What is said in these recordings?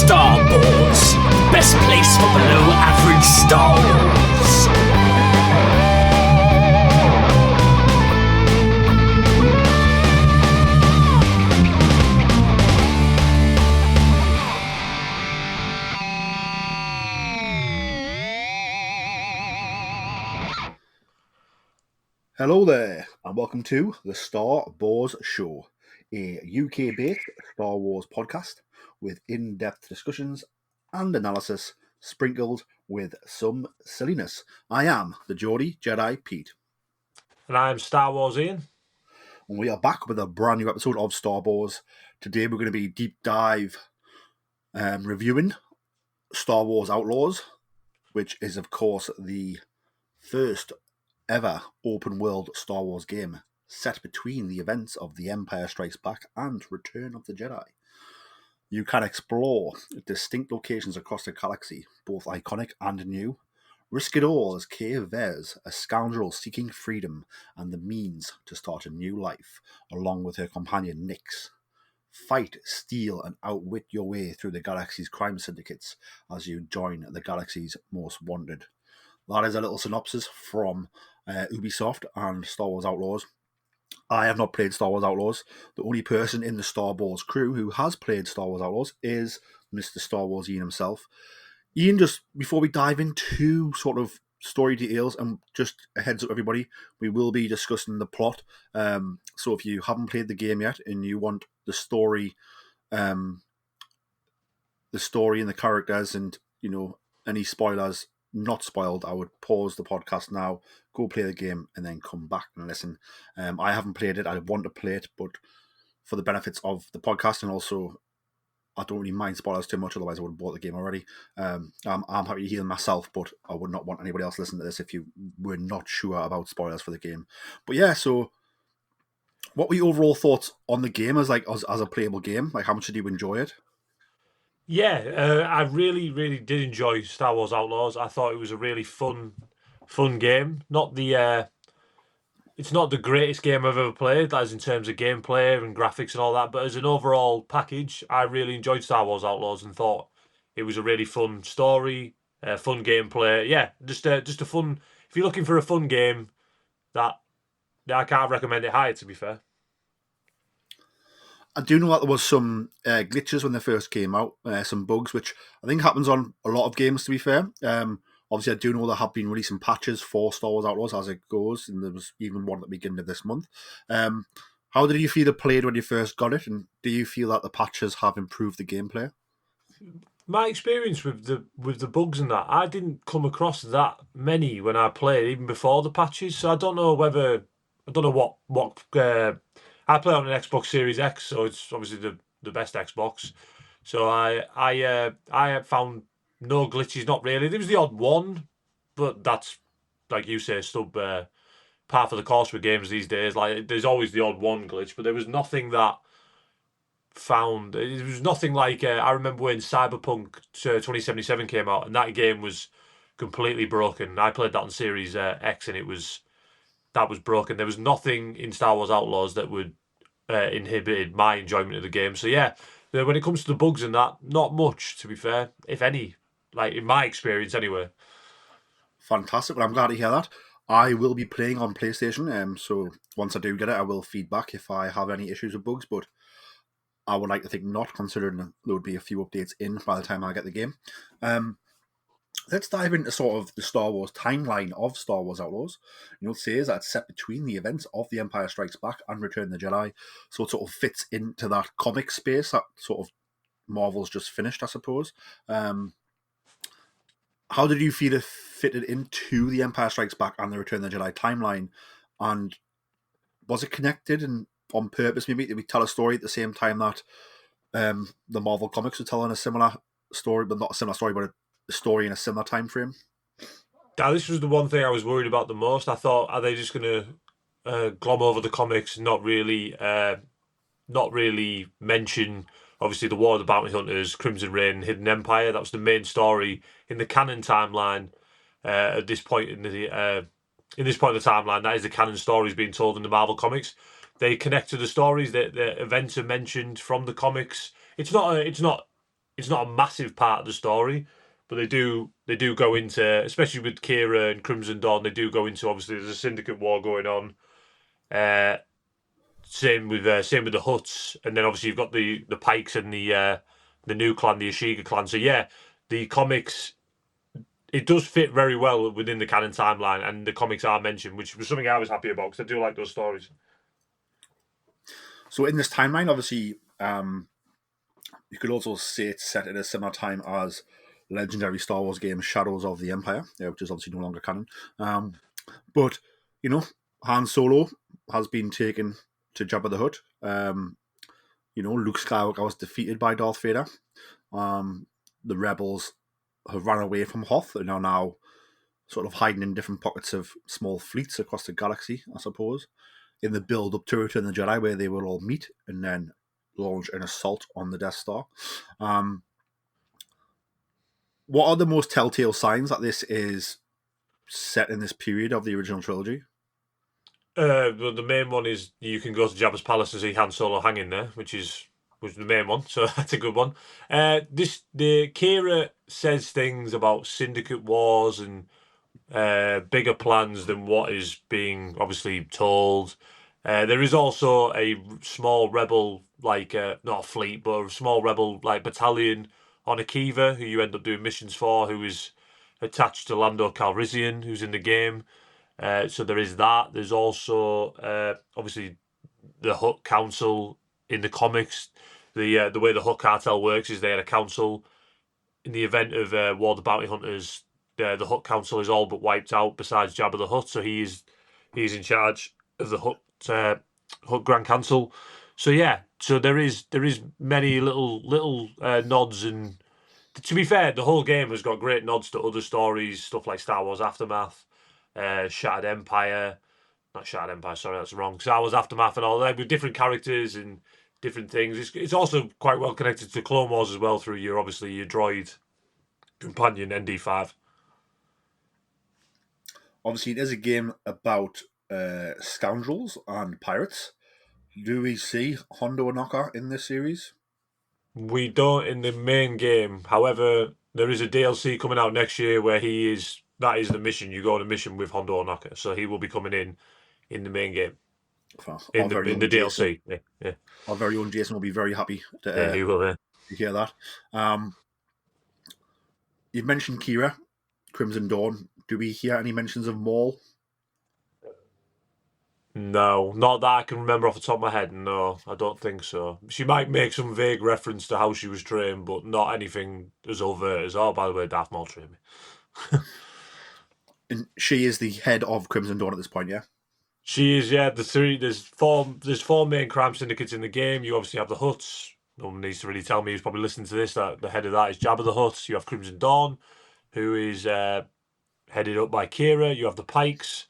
Star Wars, best place for below average Star Wars. Hello there, and welcome to the Star Wars Show, a UK-based Star Wars podcast with in-depth discussions and analysis sprinkled with some silliness. I am the Geordie Jedi Pete. And I'm Star Wars Iain. And we are back with a brand new episode of Star Wars. Today we're going to be deep dive reviewing Star Wars Outlaws, which is of course the first ever open world Star Wars game set between the events of The Empire Strikes Back and Return of the Jedi. You can explore distinct locations across the galaxy, both iconic and new. Risk it all as Kay Vez, a scoundrel seeking freedom and the means to start a new life, along with her companion Nyx. Fight, steal, and outwit your way through the galaxy's crime syndicates as you join the galaxy's most wanted. That is a little synopsis from Ubisoft and Star Wars Outlaws. I have not played Star Wars Outlaws. The only person in the Star Wars crew who has played Star Wars Outlaws is Mr. Star Wars Iain himself. Iain, just before we dive into sort of story details, and just a heads up everybody, we will be discussing the plot. So if you haven't played the game yet and you want the story and the characters and, you know, any spoilers not spoiled, I would pause the podcast now, go play the game, and then come back and listen. I haven't played it. I want to play it, but for the benefits of the podcast, and also I don't really mind spoilers too much, otherwise I would have bought the game already. I'm happy to hear them myself, but I would not want anybody else to listen to this if you were not sure about spoilers for the game. But yeah, so what were your overall thoughts on the game as a playable game? Like, how much did you enjoy it? Yeah, I really did enjoy Star Wars Outlaws. I thought it was a really fun game. It's not the greatest game I've ever played, as in terms of gameplay and graphics and all that, but as an overall package, I really enjoyed Star Wars Outlaws and thought it was a really fun story, fun gameplay. Yeah, just a fun. If you're looking for a fun game, that I can't recommend it higher. To be fair. I do know that there was some glitches when they first came out, some bugs, which I think happens on a lot of games, to be fair. Obviously, I do know there have been releasing patches for Star Wars Outlaws as it goes, and there was even one at the beginning of this month. How did you feel it played when you first got it, and do you feel that the patches have improved the gameplay? My experience with the bugs and that, I didn't come across that many when I played, even before the patches. So I don't know what I play on an Xbox Series X, so it's obviously the best Xbox. So I found no glitches, not really. There was the odd one, but that's, like you say, par for the course with games these days. Like, there's always the odd one glitch, but there was nothing that found. It was nothing like I remember when Cyberpunk 2077 came out, and that game was completely broken. I played that on Series X, and that was broken. There was nothing in Star Wars Outlaws that would inhibited my enjoyment of the game. So yeah, when it comes to the bugs and that, not much, to be fair, if any, like in my experience anyway. Fantastic. Well, I'm glad to hear that. I will be playing on PlayStation, so once I do get it, I will feedback if I have any issues with bugs, but I would like to think not, considering there would be a few updates in by the time I get the game. Let's dive into sort of the Star Wars timeline of Star Wars Outlaws. You know, it says that it's set between the events of The Empire Strikes Back and Return of the Jedi, so it sort of fits into that comic space that sort of Marvel's just finished, I suppose. How did you feel it fitted into The Empire Strikes Back and the Return of the Jedi timeline? And was it connected and on purpose, maybe? Did we tell a story at the same time that the Marvel comics were telling a similar story, but not a similar story, but a story in a similar time frame? Now, this was the one thing I was worried about the most. I thought, are they just going to glom over the comics, not really mention, obviously, the War of the Bounty Hunters, Crimson Reign, Hidden Empire? That was the main story in the canon timeline. At this point in the timeline, that is the canon stories being told in the Marvel comics. They connect to the stories. The events are mentioned from the comics. It's not it's not a massive part of the story, but they do go into, especially with Kira and Crimson Dawn, they do go into, obviously there's a syndicate war going on. Uh, same with the Huts, and then obviously you've got the Pikes and the new clan, the Ashiga clan. So yeah, the comics, it does fit very well within the canon timeline, and the comics are mentioned, which was something I was happy about because I do like those stories. So in this timeline, obviously, you could also say it's set at a similar time as legendary Star Wars game Shadows of the Empire, which is obviously no longer canon. But you know, Han Solo has been taken to Jabba the Hutt. Luke Skywalker was defeated by Darth Vader. The rebels have run away from Hoth and are now sort of hiding in different pockets of small fleets across the galaxy, I suppose, in the build up to Return of the Jedi, where they will all meet and then launch an assault on the Death Star. What are the most telltale signs that this is set in this period of the original trilogy? Well, the main one is you can go to Jabba's palace and see Han Solo hanging there, which was the main one. So that's a good one. The Kira says things about syndicate wars and bigger plans than what is being obviously told. There is also a small rebel, like not a fleet, but a small rebel like battalion on Akiva, who you end up doing missions for, who is attached to Lando Calrissian, who's in the game. So there is that. There's also obviously the Hutt Council in the comics. The way the Hutt cartel works is they had a council. In the event of War of the Bounty Hunters, the Hutt Council is all but wiped out. Besides Jabba the Hutt, so he's in charge of the Hutt Grand Council. So yeah, so there is many little nods, and to be fair, the whole game has got great nods to other stories, stuff like Star Wars Aftermath, Shattered Empire, not Shattered Empire. Sorry, that's wrong. Star Wars Aftermath and all that with different characters and different things. It's also quite well connected to Clone Wars as well through your droid companion ND5. Obviously, it is a game about scoundrels and pirates. Do we see Hondo Ohnaka in this series? We don't in the main game. However, there is a DLC coming out next year where that is the mission. You go on a mission with Hondo Ohnaka, so he will be coming in the main game. In the DLC. Yeah. Our very own Jason will be very happy Yeah, he will, to hear that. You've mentioned Kira, Crimson Dawn. Do we hear any mentions of Maul? No, not that I can remember off the top of my head. No, I don't think so. She might make some vague reference to how she was trained, but not anything as overt as, oh, by the way, Darth Maul trained me. And she is the head of Crimson Dawn at this point, yeah? She is, yeah. There's four main crime syndicates in the game. You obviously have the Hutts. No one needs to really tell me who's probably listening to this that the head of that is Jabba the Hutt. You have Crimson Dawn, who is headed up by Kira. You have the Pikes,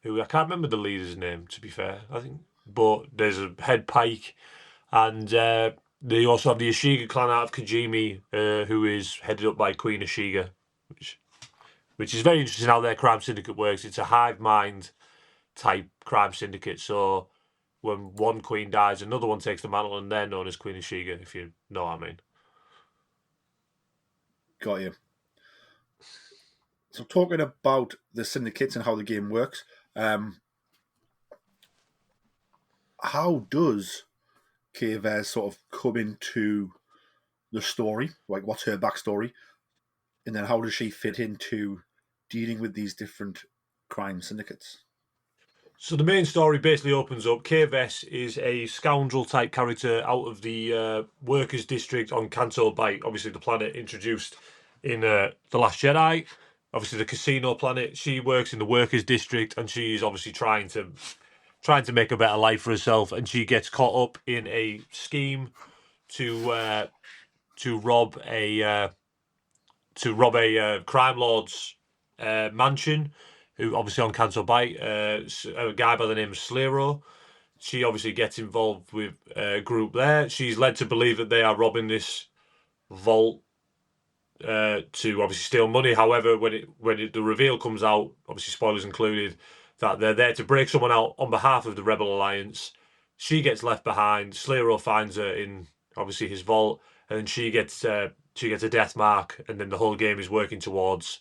who I can't remember the leader's name, to be fair. I think, but there's a head Pike, and they also have the Ashiga clan out of Kijimi, who is headed up by Queen Ashiga, which is very interesting how their crime syndicate works. It's a hive mind type crime syndicate. So when one queen dies, another one takes the mantle, and they're known as Queen Ashiga, if you know what I mean. Got you. So talking about the syndicates and how the game works, how does Kay Vere sort of come into the story? Like, what's her backstory? And then how does she fit into dealing with these different crime syndicates? So the main story basically opens up. Kay Vess is a scoundrel type character out of the workers' district on Canto Bight, obviously the planet introduced in The Last Jedi. Obviously the casino planet. She works in the workers' district, and she's obviously trying to make a better life for herself. And she gets caught up in a scheme to rob a crime lord's mansion, who obviously on Canto Bight, a guy by the name of Slero. She obviously gets involved with a group there. She's led to believe that they are robbing this vault to obviously steal money. However, the reveal comes out, obviously spoilers included, that they're there to break someone out on behalf of the Rebel Alliance. She gets left behind. Slero finds her in obviously his vault, and she gets she gets a death mark, and then the whole game is working towards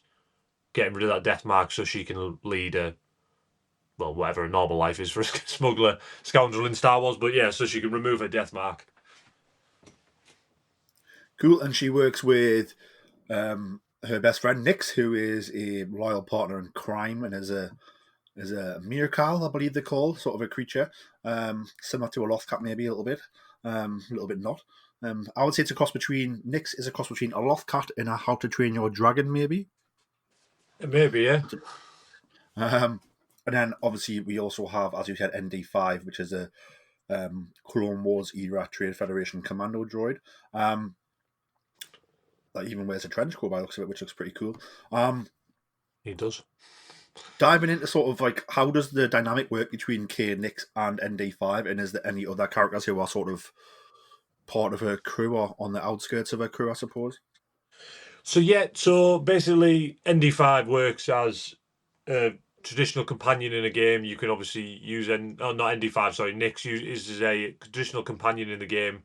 getting rid of that death mark so she can lead a, well, whatever a normal life is for a smuggler scoundrel in Star Wars. But yeah, so she can remove her death mark. Cool. And she works with her best friend Nix, who is a loyal partner in crime and is a Mirkal, I believe they're called, sort of a creature, similar to a Lothcat maybe a little bit not. I would say it's a cross between Nix is a cross between a Lothcat and a How to Train Your Dragon maybe. Maybe, yeah. And then obviously we also have, as you said, ND5, which is a Clone Wars era Trade Federation commando droid. That even wears a trench coat by the looks of it, which looks pretty cool. He does. Diving into sort of like how does the dynamic work between K, Nix, and ND5, and is there any other characters who are sort of part of her crew or on the outskirts of her crew, I suppose? So basically ND5 works as a traditional companion in a game. You can obviously use not ND5, sorry, Nix is a traditional companion in the game.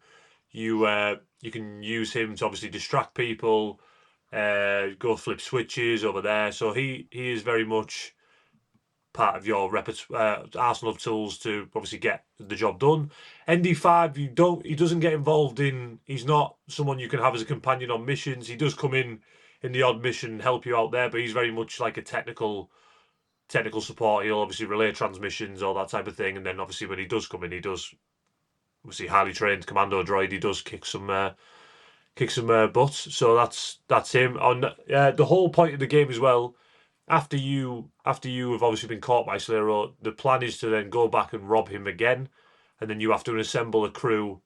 You can use him to obviously distract people, go flip switches over there. So he is very much part of your arsenal of tools to obviously get the job done. ND5, he doesn't get involved in. He's not someone you can have as a companion on missions. He does come in the odd mission and help you out there, but he's very much like a technical support. He'll obviously relay transmissions, all that type of thing, and then obviously when he does come in, he does obviously highly trained commando droid. He does kick some butts. So that's him. On the whole point of the game as well. After you have obviously been caught by Slayer, the plan is to then go back and rob him again, and then you have to assemble a crew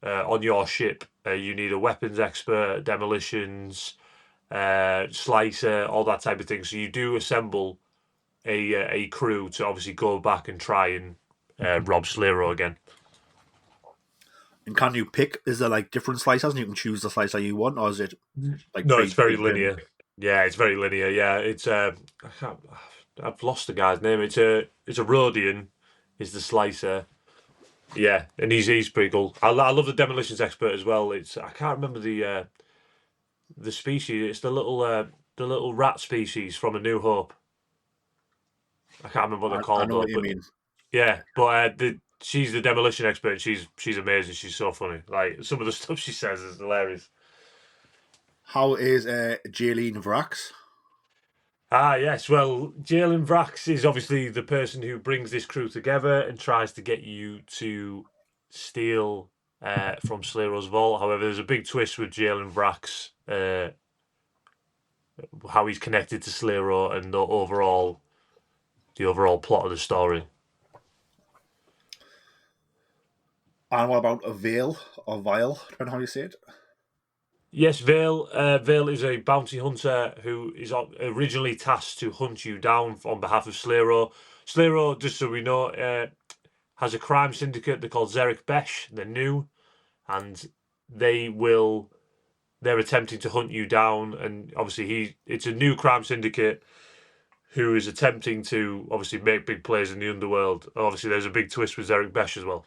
on your ship. You need a weapons expert, demolitions, slicer, all that type of thing. So you do assemble a crew to obviously go back and try and rob Slayer again. And can you pick? Is there like different slicers, and you can choose the slicer you want, or is it like no? It's very linear. Yeah, it's very linear. Yeah, it's I've lost the guy's name. It's a Rhodian, is the slicer. Yeah, and he's pretty cool. I love the demolitions expert as well. I can't remember the species. It's the little rat species from A New Hope. I can't remember what they're called. I know what you mean. Yeah, but she's the demolition expert. She's amazing. She's so funny. Like some of the stuff she says is hilarious. How is Jaylene Vrax? Yes. Well, Jalen Vrax is obviously the person who brings this crew together and tries to get you to steal from Slayero's vault. However, there's a big twist with Jalen Vrax, how he's connected to Slayero and the overall plot of the story. And what about a Vale or Vile, depending on how you say it? Yes, Vale. Vale is a bounty hunter who is originally tasked to hunt you down on behalf of Slayero. Slayero, just so we know, has a crime syndicate. They're called Zerek Besh. They're new, and they're attempting to hunt you down. And obviously, it's a new crime syndicate who is attempting to obviously make big plays in the underworld. Obviously, there's a big twist with Zerek Besh as well,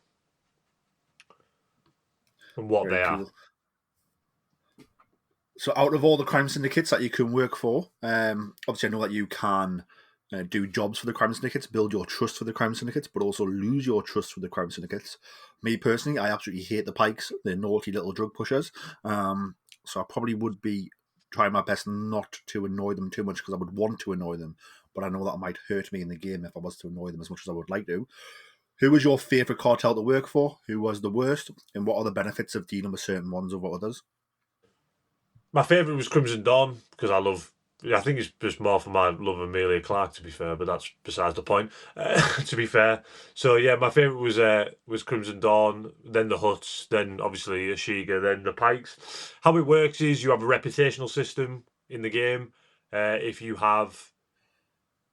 and what Very they cool. are. So, out of all the crime syndicates that you can work for, obviously, I know that you can do jobs for the crime syndicates, build your trust for the crime syndicates, but also lose your trust for the crime syndicates. Me personally, I absolutely hate the Pikes. They're naughty little drug pushers. So, I probably would be trying my best not to annoy them too much because I would want to annoy them, but I know that might hurt me in the game if I was to annoy them as much as I would like to. Who was your favourite cartel to work for? Who was the worst? And what are the benefits of dealing with certain ones over others? My favourite was Crimson Dawn because I think it's just more for my love of Amelia Clark, to be fair, but that's besides the point. To be fair, so yeah, my favourite was Crimson Dawn, then the Huts, then obviously Ashiga, then the Pikes. How it works is you have a reputational system in the game. If you have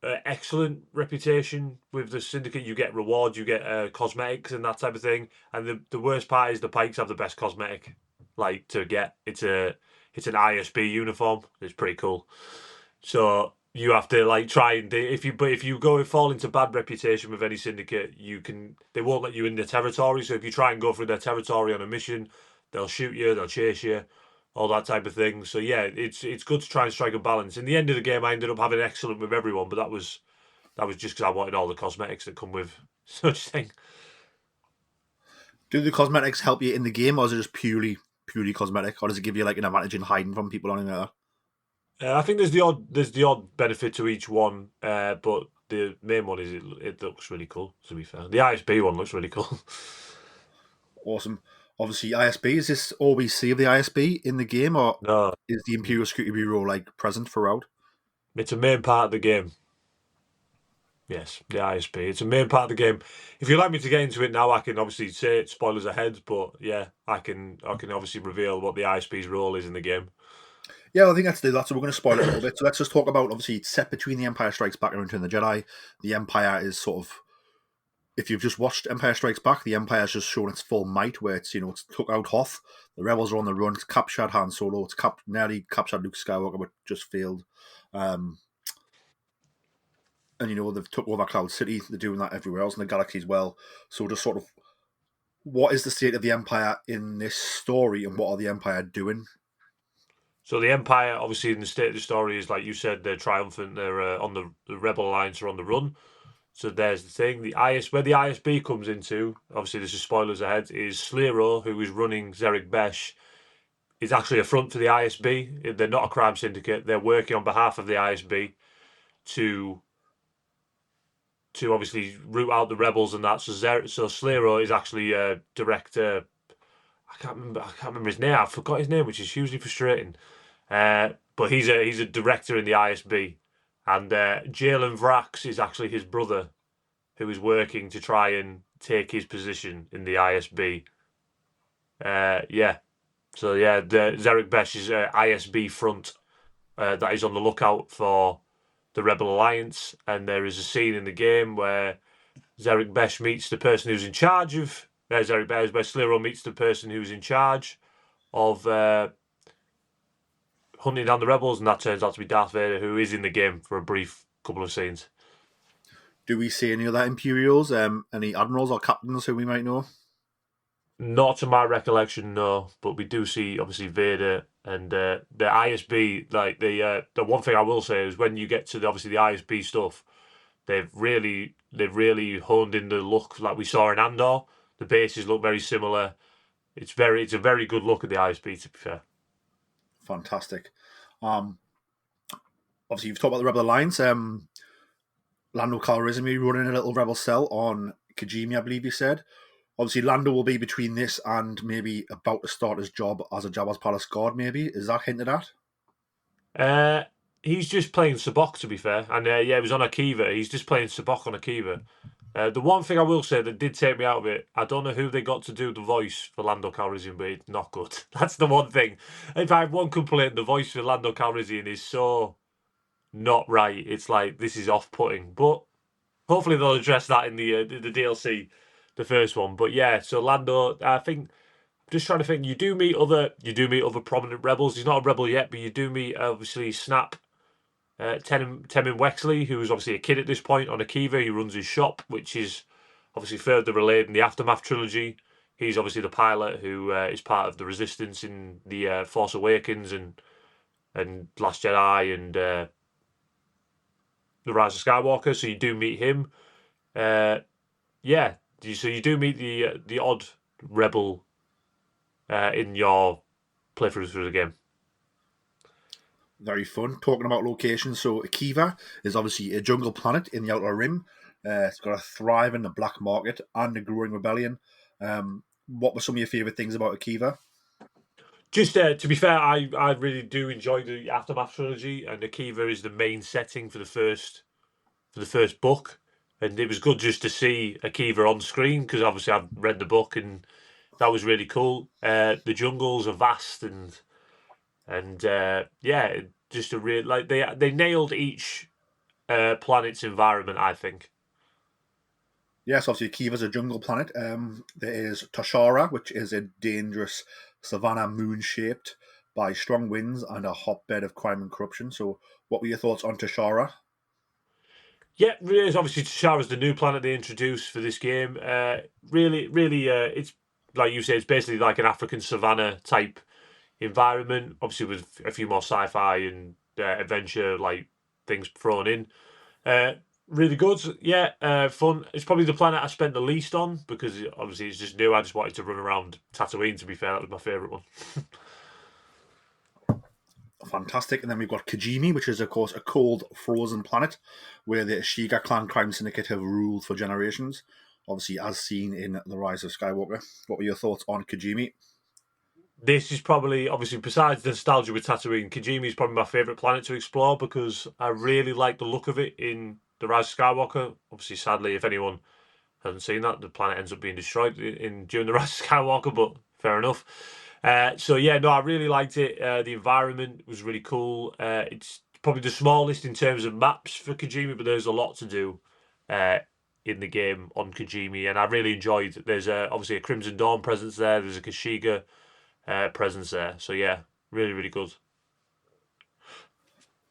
excellent reputation with the syndicate, you get rewards, you get cosmetics and that type of thing. And the worst part is the Pikes have the best cosmetic, like to get. It's an ISB uniform. It's pretty cool. So you have to like try and if you fall into bad reputation with any syndicate, they won't let you in their territory. So if you try and go through their territory on a mission, they'll shoot you, they'll chase you, all that type of thing. So yeah, it's good to try and strike a balance. In the end of the game, I ended up having excellent with everyone, but that was just because I wanted all the cosmetics that come with such thing. Do the cosmetics help you in the game, or is it just purely cosmetic, or does it give you like an advantage in hiding from people or anything like that? I think there's the odd benefit to each one, but the main one is it looks really cool. To be fair, the ISB one looks really cool. Awesome. Obviously, ISB, is this all we see of the ISB in the game, or No, is the Imperial Security Bureau like present throughout? it's a main part of the game. Yes, the ISB. It's a main part of the game. If you'd like me to get into it now, I can obviously say it, spoilers ahead, but yeah, I can obviously reveal what the ISB's role is in the game. Yeah, I think that's that. So we're going to spoil it a little bit. So let's just talk about, obviously, it's set between The Empire Strikes Back and Return of the Jedi. The Empire is sort of, if you've just watched Empire Strikes Back, the Empire's just shown its full might, where it's took out Hoth, the rebels are on the run, it's captured Han Solo, it's nearly captured Luke Skywalker, but just failed. Um, and they've took over Cloud City. They're doing that everywhere else in the galaxy as well. So just sort of, what is the state of the Empire in this story, and what are the Empire doing? So the Empire, obviously, in the state of the story, is like you said, they're triumphant. They're on the Rebel Alliance are on the run. So there's the thing. Where the ISB comes into, obviously, this is spoilers ahead. Is Slero, who is running Zerek Besh, is actually a front for the ISB. They're not a crime syndicate. They're working on behalf of the ISB to obviously root out the rebels and that. So Slero is actually a director. I can't remember his name. I forgot his name, which is hugely frustrating. But he's a director in the ISB, and Jalen Vrax is actually his brother, who is working to try and take his position in the ISB. Yeah. So yeah, the Zerek Besh is ISB front that is on the lookout for the Rebel Alliance, and there is a scene in the game where Zerek Besh meets the person who's in charge of Zerek Besh, where Slero meets the person who's in charge of hunting down the rebels, and that turns out to be Darth Vader, who is in the game for a brief couple of scenes. Do we see any other Imperials, any admirals or captains who we might know? Not to my recollection, no, but we do see obviously Vader and the ISB. Like the one thing I will say is when you get to obviously the ISB stuff, they've really honed in the look like we saw in Andor. The bases look very similar. It's a very good look at the ISB, to be fair. Fantastic. Obviously, you've talked about the Rebel Alliance. Lando Calrissian running a little rebel cell on Kijimi, I believe you said. Obviously, Lando will be between this and maybe about to start his job as a Jabba's Palace guard, maybe. Is that hinted at? He's just playing Sabok, to be fair. And yeah, he was on Akiva. He's just playing Sabok on Akiva. The one thing I will say that did take me out of it, I don't know who they got to do the voice for Lando Calrissian, but it's not good. That's the one thing. If I have one complaint, the voice for Lando Calrissian is so not right. It's like, this is off-putting. But hopefully they'll address that in the DLC, the first one. But yeah, so Lando, I think, I'm just trying to think. You do meet other prominent rebels. He's not a rebel yet, but you do meet obviously Snap, Temin Wexley, who is obviously a kid at this point on Akiva. He runs his shop, which is obviously further relayed in the Aftermath trilogy. He's obviously the pilot who is part of the Resistance in the Force Awakens and Last Jedi and the Rise of Skywalker. So you do meet him. Yeah, so you do meet the odd rebel in your playthrough through the game. Very fun. Talking about locations, so Akiva is obviously a jungle planet in the Outer Rim. It's got a thriving black market and a growing rebellion. What were some of your favourite things about Akiva? Just to be fair, I really do enjoy the Aftermath trilogy, and Akiva is the main setting for the first book, and it was good just to see Akiva on screen because obviously I've read the book and that was really cool. The jungles are vast and yeah, just a real like they nailed each planet's environment, I think. Yes, obviously Akiva's a jungle planet. There is Toshara, which is a dangerous savanna moon-shaped by strong winds and a hotbed of crime and corruption. So what were your thoughts on Toshara? Yeah, really, it's obviously Toshara's the new planet they introduced for this game. Really, it's like you say, it's basically like an African savanna type environment, obviously with a few more sci-fi and adventure like things thrown in. Really good, yeah, fun. It's probably the planet I spent the least on because obviously it's just new. I just wanted to run around Tatooine. To be fair, that was my favourite one. Fantastic. And then we've got Kijimi, which is, of course, a cold, frozen planet where the Shiga clan crime syndicate have ruled for generations, obviously, as seen in The Rise of Skywalker. What were your thoughts on Kijimi? This is probably, obviously, besides the nostalgia with Tatooine, Kijimi is probably my favourite planet to explore because I really like the look of it in The Rise of Skywalker. Obviously, sadly, if anyone hasn't seen that, the planet ends up being destroyed during The Rise of Skywalker, but fair enough. So yeah, no, I really liked it. The environment was really cool. It's probably the smallest in terms of maps for Kijimi, but there's a lot to do in the game on Kijimi, and I really enjoyed. There's obviously a Crimson Dawn presence there. There's a Kashyyyk presence there. So yeah, really, really good.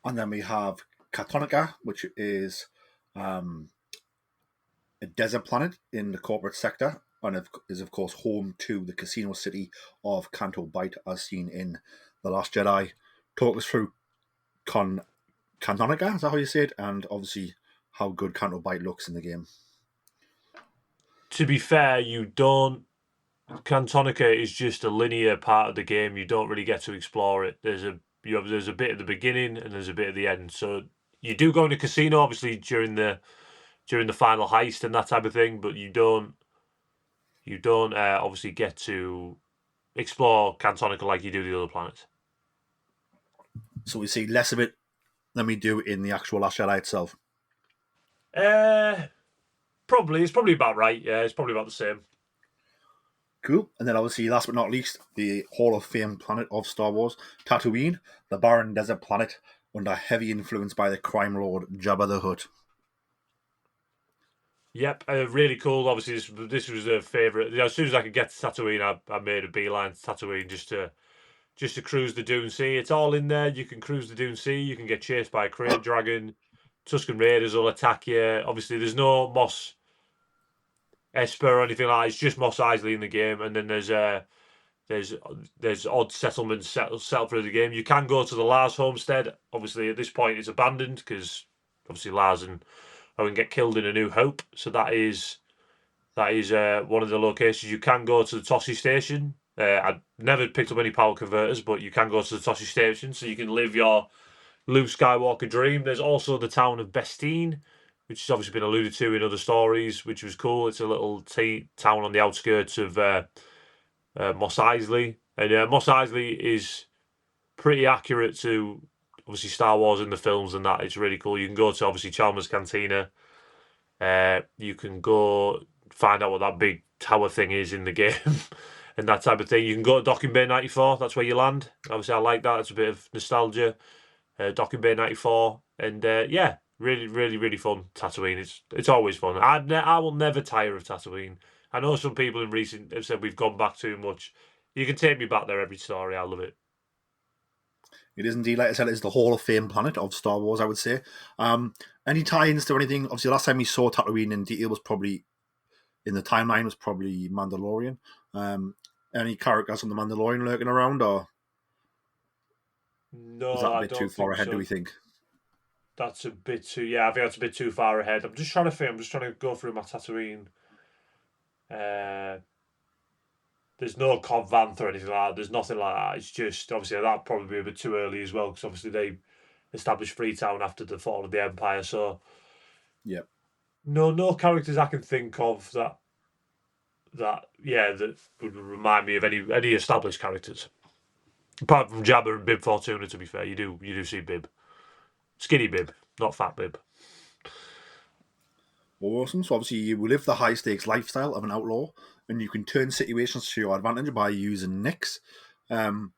And then we have Katonika, which is a desert planet in the corporate sector and is, of course, home to the casino city of Canto Bight, as seen in The Last Jedi. Talk us through Katonika, is that how you say it? And obviously how good Canto Bight looks in the game. To be fair, you don't. Cantonica is just a linear part of the game. You don't really get to explore it. There's a bit at the beginning and there's a bit at the end. So you do go in a casino, obviously during the final heist and that type of thing, but you don't obviously get to explore Cantonica like you do the other planets. So we see less of it than we do in the actual Last Jedi itself. Probably it's probably about right. Yeah, it's probably about the same. Cool. And then obviously, last but not least, the Hall of Fame planet of Star Wars, Tatooine, the barren desert planet under heavy influence by the crime lord Jabba the Hutt. Yep, really cool. Obviously, this was a favourite. As soon as I could get to Tatooine, I made a beeline to Tatooine just to cruise the Dune Sea. It's all in there. You can cruise the Dune Sea. You can get chased by a Krayt Dragon. Tusken Raiders will attack you. Obviously, there's no Mos Esper or anything like that. It's just Mos Eisley in the game, and then there's odd settlements settled through the game. You can go to the Lars homestead. Obviously, at this point, it's abandoned because obviously Lars and Owen get killed in A New Hope. So that is one of the locations. You can go to the Tossie station. I've never picked up any power converters, but you can go to the Tossie station, so you can live your Luke Skywalker dream. There's also the town of Bestine, which has obviously been alluded to in other stories, which was cool. It's a little town on the outskirts of Mos Eisley. And Mos Eisley is pretty accurate to obviously Star Wars in the films and that. It's really cool. You can go to obviously Chalmers Cantina. You can go find out what that big tower thing is in the game and that type of thing. You can go to Docking Bay 94. That's where you land. Obviously, I like that. It's a bit of nostalgia. Docking Bay 94. And yeah, really, really, really fun. Tatooine. It's always fun. I will never tire of Tatooine. I know some people in recent have said we've gone back too much. You can take me back there every story. I love it. It is indeed, like I said, it's the Hall of Fame planet of Star Wars, I would say. Any tie-ins to anything? Obviously, last time we saw Tatooine in detail was probably, in the timeline, was probably Mandalorian. Any characters on the Mandalorian lurking around, or No, is that a I bit don't too far think ahead, so. do we think? That's a bit too. Yeah, I think that's a bit too far ahead. I'm just trying to think. I'm just trying to go through my Tatooine. There's no Cobb Vanth or anything like that. There's nothing like that. It's just obviously that'd probably be a bit too early as well because obviously they established Freetown after the fall of the Empire. So Yep. no characters I can think of that would remind me of any established characters. Apart from Jabba and Bib Fortuna, to be fair, you do see Bib, skinny Bib, not fat Bib. Awesome. So obviously you live the high stakes lifestyle of an outlaw, and you can turn situations to your advantage by using nicks. How's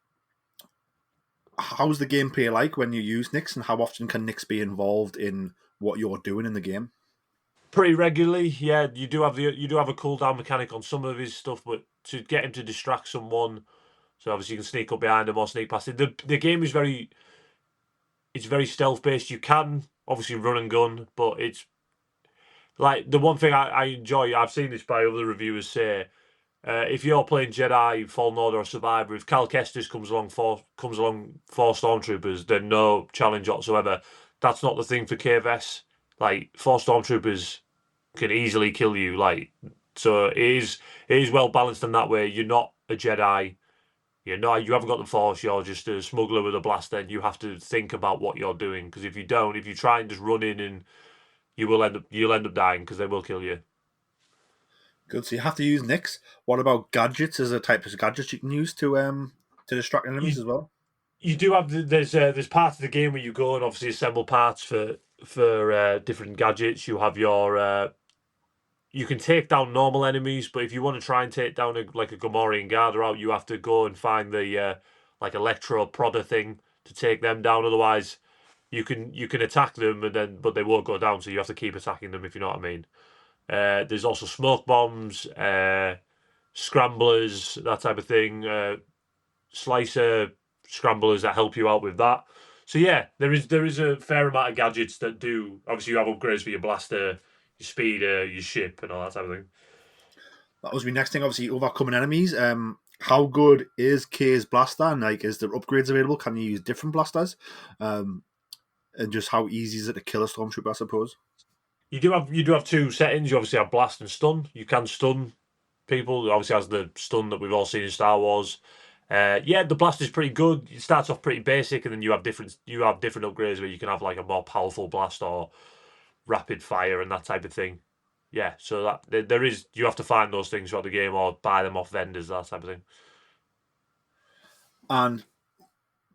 the gameplay like when you use nicks, and how often can nicks be involved in what you're doing in the game? Pretty regularly, yeah. You do have a cooldown mechanic on some of his stuff, but to get him to distract someone, so obviously you can sneak up behind him or sneak past him. The game is very stealth based. You can obviously run and gun, but it's like the one thing I enjoy. I've seen this by other reviewers say If you're playing Jedi, Fallen Order, or Survivor, if Cal Kestis comes along four stormtroopers, then no challenge whatsoever. That's not the thing for KVS. Like four stormtroopers can easily kill you. Like so, it is well balanced in that way. You're not a Jedi. You haven't got the Force. You're just a smuggler with a blaster. And you have to think about what you're doing because if you don't, if you try and just run in and you'll end up dying because they will kill you. Good. So you have to use Nix. What about gadgets? Is there types of gadgets you can use to distract enemies You as well? you do have there's parts of the game where you go and obviously assemble parts for different gadgets. You have your you can take down normal enemies, but if you want to try and take down like a Gamorrean guard out, you have to go and find the like electro prodder thing to take them down. Otherwise, you can attack them and then but they won't go down. So you have to keep attacking them if you know what I mean. There's also smoke bombs, scramblers, that type of thing. Slicer scramblers that help you out with that. So yeah, there is a fair amount of gadgets that do. Obviously, you have upgrades for your blaster, your speeder, your ship, and all that type of thing. That was my next thing. Obviously, overcoming enemies. How good is K's blaster? And like, is there upgrades available? Can you use different blasters? Um, and just how easy is it to kill a stormtrooper? I suppose. You do have two settings. You obviously have blast and stun. You can stun people. It obviously has the stun that we've all seen in Star Wars. Yeah, the blast is pretty good. It starts off pretty basic, and then you have different upgrades where you can have like a more powerful blast or rapid fire and that type of thing. Yeah, so there is you have to find those things throughout the game or buy them off vendors, that type of thing. And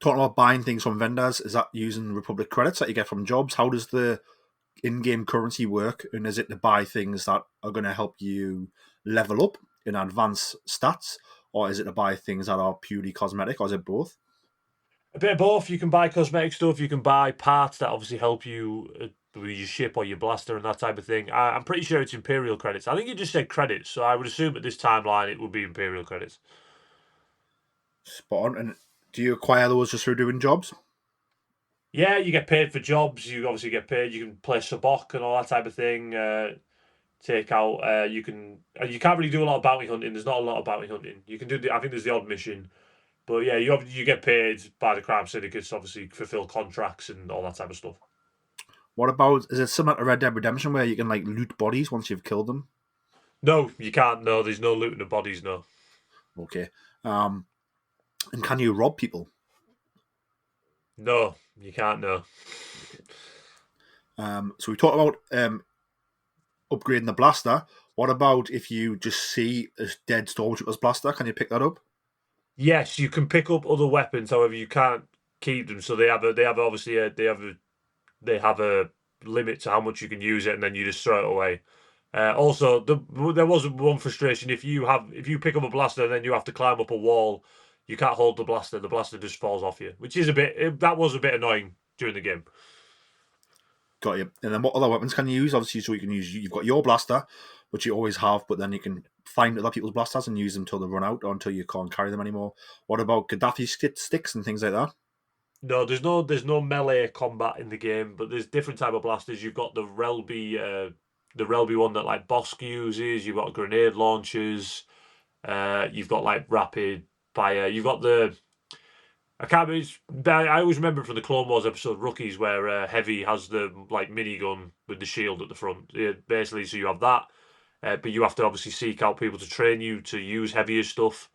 talking about buying things from vendors, is that using Republic credits that you get from jobs? How does the in-game currency work? And is it to buy things that are going to help you level up and advance stats? Or is it to buy things that are purely cosmetic? Or is it both? A bit of both. You can buy cosmetic stuff. You can buy parts that obviously help you with your ship or your blaster and that type of thing. I'm pretty sure it's Imperial credits. I think you just said credits, so I would assume at this timeline it would be Imperial credits. Spot on. And do you acquire those just through doing jobs? Yeah, you get paid for jobs. You obviously get paid. You can play sabacc and all that type of thing. Take out. You can. You can't really do a lot of bounty hunting. There's not a lot of bounty hunting. You can do. I think there's the odd mission, but yeah, you get paid by the crime syndicates. To obviously, fulfill contracts and all that type of stuff. What about, is it similar to Red Dead Redemption where you can like loot bodies once you've killed them? No, you can't. No, there's no looting of bodies. No. Okay. Um, and can you rob people? No, you can't. No. So we talked about upgrading the blaster. What about if you just see a dead stormtrooper's blaster? Can you pick that up? Yes, you can pick up other weapons. However, you can't keep them. So they have obviously they have a limit to how much you can use it, and then you just throw it away. Also, there was one frustration if you pick up a blaster and then you have to climb up a wall, you can't hold the blaster. The blaster just falls off you, which is that was a bit annoying during the game. Got you. And then what other weapons can you use? Obviously, so you can use, you've got your blaster, which you always have, but then you can find other people's blasters and use them until they run out or until you can't carry them anymore. What about Gaddafi sticks and things like that? No, there's no melee combat in the game, but there's different type of blasters. You've got the Relby one that like Bosk uses. You've got grenade launchers. You've got like rapid fire. You've got the I can't. I always remember from the Clone Wars episode Rookies where Heavy has the like minigun with the shield at the front. Yeah, basically, so you have that, but you have to obviously seek out people to train you to use heavier stuff.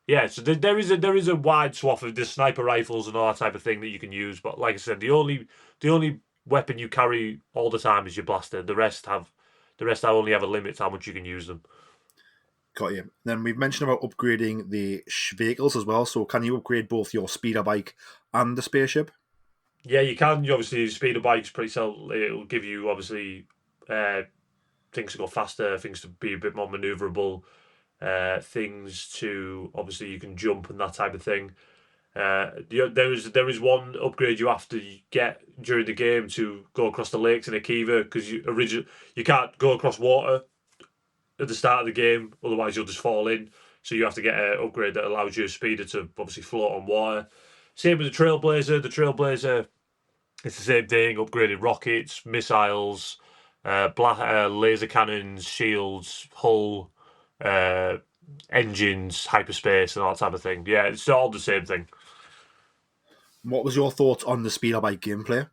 Yeah, so there is a wide swath of the sniper rifles and all that type of thing that you can use. But like I said, the only weapon you carry all the time is your blaster. The rest only have a limit to how much you can use them. Got you. Then we've mentioned about upgrading the vehicles as well. So can you upgrade both your speeder bike and the spaceship? Yeah, you can. You obviously speed of bikes pretty so it'll give you obviously uh, things to go faster, things to be a bit more maneuverable, things to obviously you can jump and that type of thing. There is one upgrade you have to get during the game to go across the lakes in Akiva because you can't go across water at the start of the game, otherwise you'll just fall in. So you have to get an upgrade that allows your speeder to obviously float on water. Same with the Trailblazer. The Trailblazer, it's the same thing. Upgraded rockets, missiles, laser cannons, shields, hull, engines, hyperspace, and all that type of thing. Yeah, it's all the same thing. What was your thoughts on the speeder bike gameplay?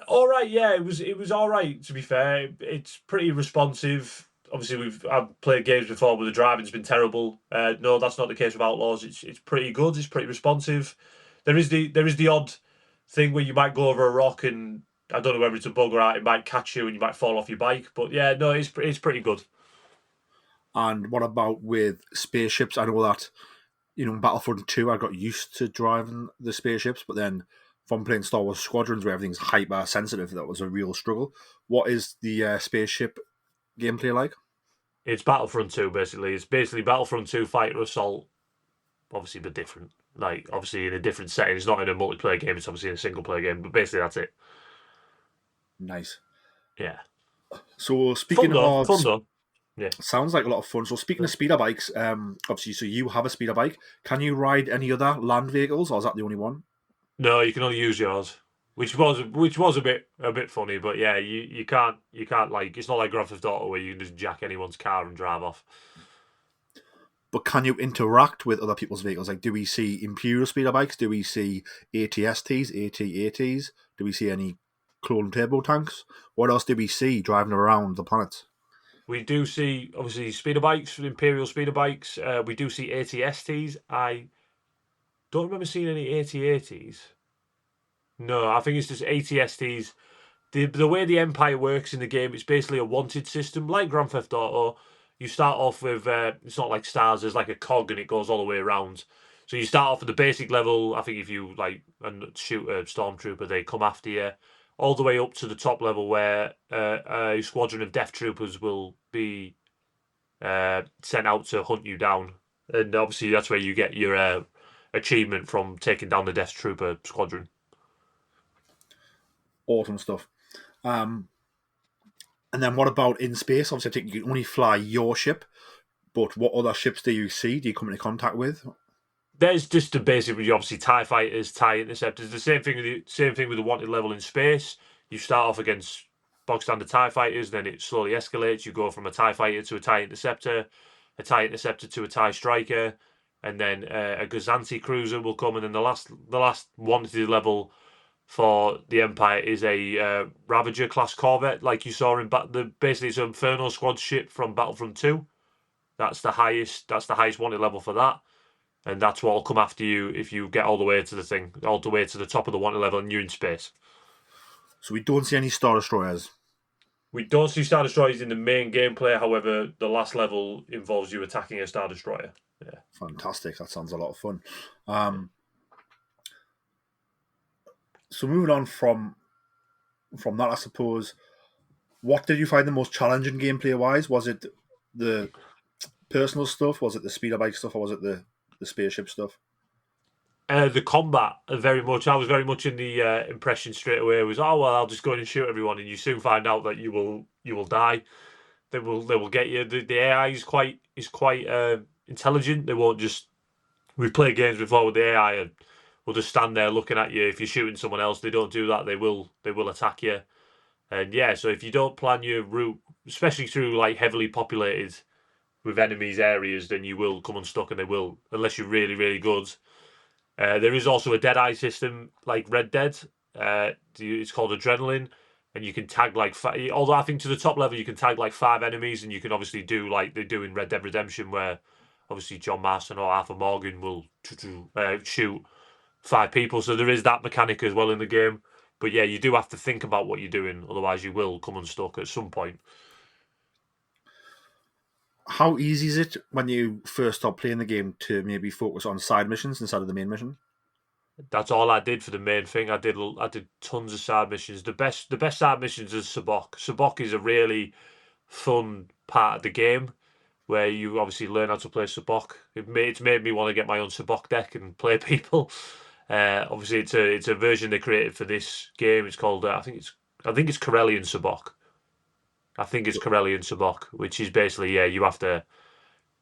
All right, yeah, it was all right. To be fair, it's pretty responsive. Obviously, I've played games before where the driving's been terrible. No, that's not the case with Outlaws. It's pretty good. It's pretty responsive. There is the odd thing where you might go over a rock and I don't know whether it's a bug or not. It might catch you and you might fall off your bike. But yeah, no, it's pretty good. And what about with spaceships? I know that, in Battlefront 2, I got used to driving the spaceships, but then from playing Star Wars Squadrons, where everything's hyper sensitive, that was a real struggle. What is the spaceship gameplay like? It's Battlefront 2 basically. It's basically Battlefront 2 Fighter Assault, obviously, but different. Like obviously in a different setting. It's not in a multiplayer game. It's obviously in a single player game. But basically that's it. Nice. Yeah. So speaking of, Fun though. Yeah. sounds like a lot of fun. So speaking of speeder bikes, obviously, so you have a speeder bike. Can you ride any other land vehicles, or is that the only one? No, you can only use yours, which was a bit funny, but yeah, you can't like it's not like Grand Theft Auto where you can just jack anyone's car and drive off. But can you interact with other people's vehicles? Like, do we see Imperial speeder bikes? Do we see ATSTs, AT-ATs? Do we see any clone turbo tanks? What else do we see driving around the planet? We do see obviously speeder bikes, Imperial speeder bikes. We do see ATSTs. I don't remember seeing any AT-ATs. No, I think it's just ATSTs. The way the Empire works in the game, it's basically a wanted system, like Grand Theft Auto. You start off with it's not like stars. There's like a cog, and it goes all the way around. So you start off at the basic level. I think if you like and shoot a stormtrooper, they come after you, all the way up to the top level where a squadron of death troopers will be sent out to hunt you down. And obviously that's where you get your achievement from taking down the death trooper squadron. Awesome stuff. And then what about in space? Obviously, I think you can only fly your ship, but what other ships do you see? Do you come into contact with? There's just the basic, obviously, TIE fighters, TIE interceptors. The same thing with the wanted level in space. You start off against bog standard TIE fighters, then it slowly escalates. You go from a TIE fighter to a TIE interceptor to a TIE striker, and then a Gazanti cruiser will come, and then the last wanted level for the Empire is a Ravager class corvette, like you saw in basically it's an Inferno Squad ship from Battlefront 2. That's the highest. That's the highest wanted level for that. And that's what will come after you if you get all the way to the thing, all the way to the top of the wanted level, and you're in space. So we don't see any Star Destroyers. We don't see Star Destroyers in the main gameplay. However, the last level involves you attacking a Star Destroyer. Yeah. Fantastic. That sounds a lot of fun. So moving on from that, I suppose, what did you find the most challenging gameplay wise? Was it the personal stuff? Was it the speeder bike stuff? Or was it the spaceship stuff? The combat I was very much in the impression straight away was, oh well, I'll just go in and shoot everyone, and you soon find out that you will die. They will get you. The AI is quite intelligent. They won't just. We've played games before with the AI, and will just stand there looking at you. If you're shooting someone else, they don't do that. They will attack you. And yeah, so if you don't plan your route, especially through like heavily populated with enemies areas, then you will come unstuck, and they will, unless you're really really good. There is also a dead eye system like Red Dead. It's called Adrenaline, and you can tag like although I think to the top level you can tag like 5 enemies, and you can obviously do like they do in Red Dead Redemption, where obviously John Marston or Arthur Morgan will shoot 5 people. So there is that mechanic as well in the game. But yeah, you do have to think about what you're doing, otherwise you will come unstuck at some point. How easy is it when you first start playing the game to maybe focus on side missions instead of the main mission? That's all I did for the main thing. I did tons of side missions. The best side missions is Sabok. Sabok is a really fun part of the game where you obviously learn how to play Sabok. It's made me want to get my own Sabok deck and play people. Obviously, it's a version they created for this game. It's called I think it's Corellian Sabok. I think it's Corellian Sabok, which is basically you have to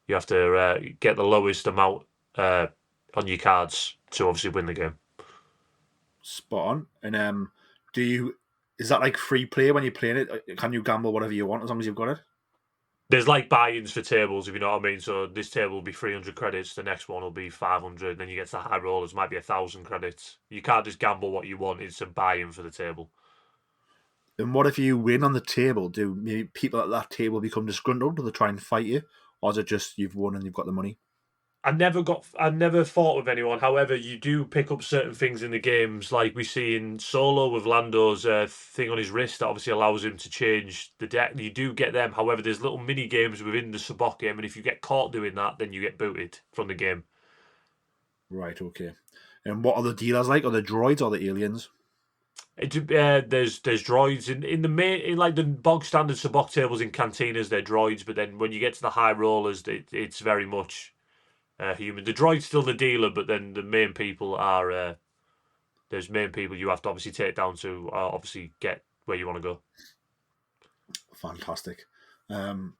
get the lowest amount on your cards to obviously win the game. Spot on. And is that like free play when you're playing it? Can you gamble whatever you want as long as you've got it? There's like buy-ins for tables, if you know what I mean. So this table will be 300 credits, the next one will be 500, then you get to the high rollers, might be 1,000 credits. You can't just gamble what you want, it's a buy-in for the table. And what if you win on the table? Do maybe people at that table become disgruntled? Do they try and fight you? Or is it just you've won and you've got the money? I never fought with anyone. However, you do pick up certain things in the games, like we see in Solo with Lando's thing on his wrist that obviously allows him to change the deck. You do get them. However, there's little mini games within the Sabacc game, and if you get caught doing that, then you get booted from the game. Right, okay. And what are the dealers like? Are the droids or the aliens? There's droids in the main in like the bog standard Sabacc tables in cantinas. They're droids, but then when you get to the high rollers, it's very much human. The droid's still the dealer, but then the main people are there's main people you have to obviously take down to obviously get where you want to go. Fantastic. So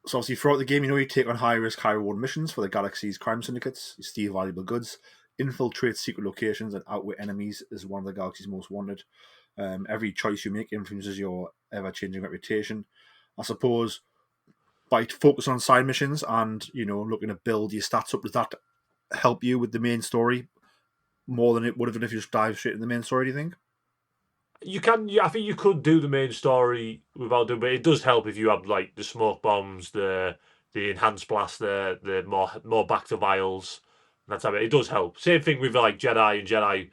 obviously throughout the game, you take on high-risk, high-reward missions for the galaxy's crime syndicates. You steal valuable goods, infiltrate secret locations, and outwit enemies as one of the galaxy's most wanted. Every choice you make influences your ever-changing reputation. I suppose by focusing on side missions and looking to build your stats up, does that help you with the main story more than it would have done if you just dive straight in the main story? Do you think? You can, I think you could do the main story without doing, but it does help if you have like the smoke bombs, the enhanced blast, the more back to vials. That's how it does help. Same thing with like Jedi and Jedi.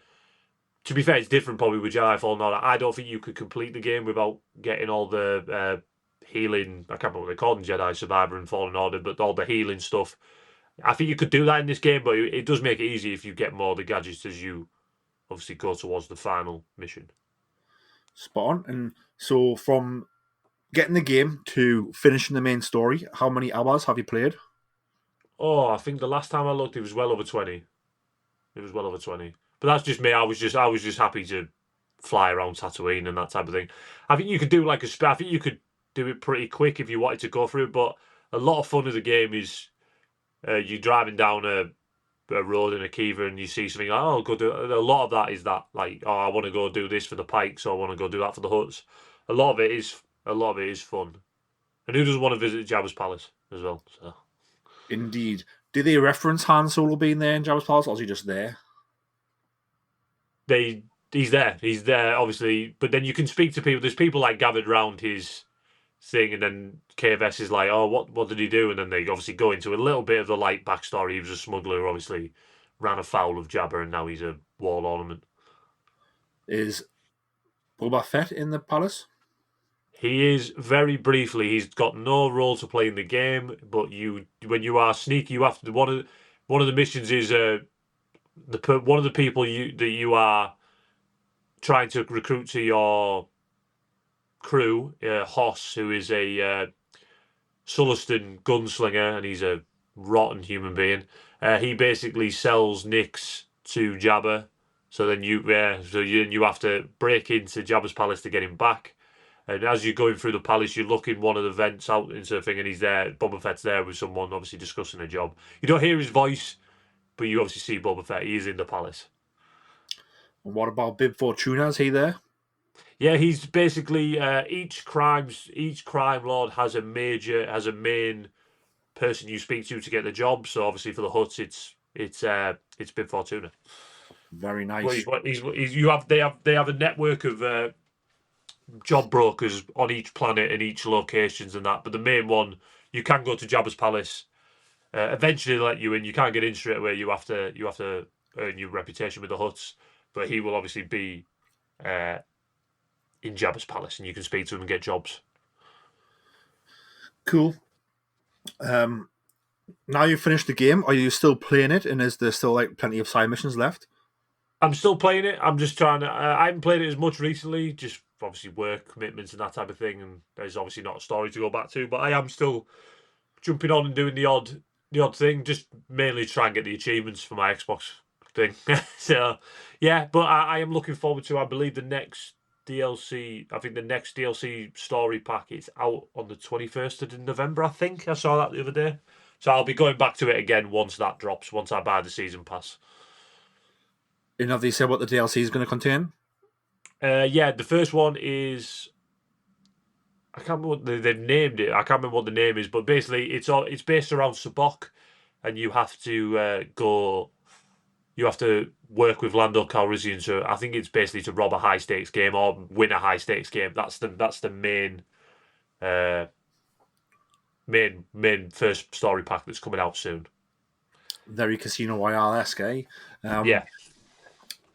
To be fair, it's different probably with Jedi Fallen Order. I don't think you could complete the game without getting all the healing. I can't remember what they call them, Jedi Survivor and Fallen Order, but all the healing stuff. I think you could do that in this game, but it does make it easy if you get more of the gadgets as you obviously go towards the final mission. Spot on. And so from getting the game to finishing the main story, how many hours have you played? Oh, I think the last time I looked, it was well over 20. It was well over 20. But that's just me. I was just happy to fly around Tatooine and that type of thing. I think you could do like I think you could do it pretty quick if you wanted to go through it. But a lot of fun of the game is you driving down a road in a Kiva and you see something like, oh, go do. A lot of that is that like, oh, I want to go do this for the pikes, or I want to go do that for the huts. A lot of it is fun. And who doesn't want to visit Jabba's palace as well? So Indeed. Do they reference Han Solo being there in Jabba's palace, or is he just there? he's there. He's there, obviously. But then you can speak to people. There's people like gathered around his thing, and then KFS is like, oh, what did he do? And then they obviously go into a little bit of the light backstory. He was a smuggler who obviously ran afoul of Jabba, and now he's a wall ornament. Is Boba Fett in the palace? He is very briefly. He's got no role to play in the game, but when you are sneaky, you have to. One of the missions is one of the people that you are trying to recruit to your crew, Hoss, who is a Sullustan gunslinger, and he's a rotten human being. He basically sells nicks to Jabba, so then you have to break into Jabba's palace to get him back. And as you're going through the palace, you look in one of the vents out into the thing, and he's there. Boba Fett's there with someone, obviously discussing a job. You don't hear his voice, but you obviously see Boba Fett. He is in the palace. And what about Bib Fortuna? Is he there? Yeah, he's basically each crime lord has a main person you speak to get the job. So obviously for the Huts, it's Bib Fortuna. Very nice. Well, they have a network of job brokers on each planet and each locations and that. But the main one, you can go to Jabba's palace. Eventually, they let you in. You can't get in straight away. You have to earn your reputation with the Huts. But he will obviously be in Jabba's palace, and you can speak to him and get jobs. Cool. Now you've finished the game, are you still playing it, and is there still like plenty of side missions left? I'm still playing it. I'm just trying to. I haven't played it as much recently, just obviously work commitments and that type of thing. And there's obviously not a story to go back to, but I am still jumping on and doing the odd thing, just mainly try and get the achievements for my Xbox thing. So yeah, but I am looking forward to. I believe the next DLC. I think the next DLC story pack is out on the 21st of November. I think I saw that the other day. So I'll be going back to it again once that drops. Once I buy the season pass. And have they said what the DLC is going to contain? Yeah, the first one is I can't remember what they've named it. I can't remember what the name is, but basically it's based around Sabok, and you have to go. You have to work with Lando Calrissian. So I think it's basically to rob a high stakes game or win a high stakes game. That's the uh, main first story pack that's coming out soon. Very Casino Royale-esque, eh? Yeah,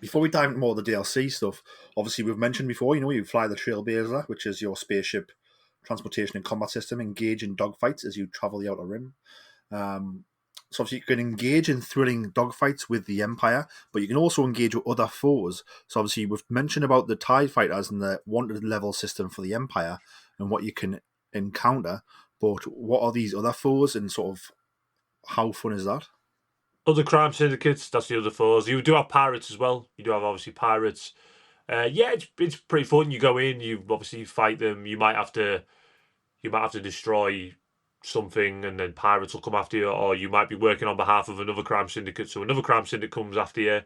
Before we dive into more of the DLC stuff, obviously we've mentioned before, you fly the Trailblazer, which is your spaceship transportation and combat system, engage in dogfights as you travel the Outer Rim. So obviously you can engage in thrilling dogfights with the Empire, but you can also engage with other foes. So obviously we've mentioned about the TIE fighters and the wanted level system for the Empire and what you can encounter, but what are these other foes and sort of how fun is that? other crime syndicates. That's the other foes. You do have pirates as well. You do have obviously pirates. Yeah, it's pretty fun. You go in, you obviously fight them. You might have to destroy something, and then pirates will come after you, or you might be working on behalf of another crime syndicate. So another crime syndicate comes after you.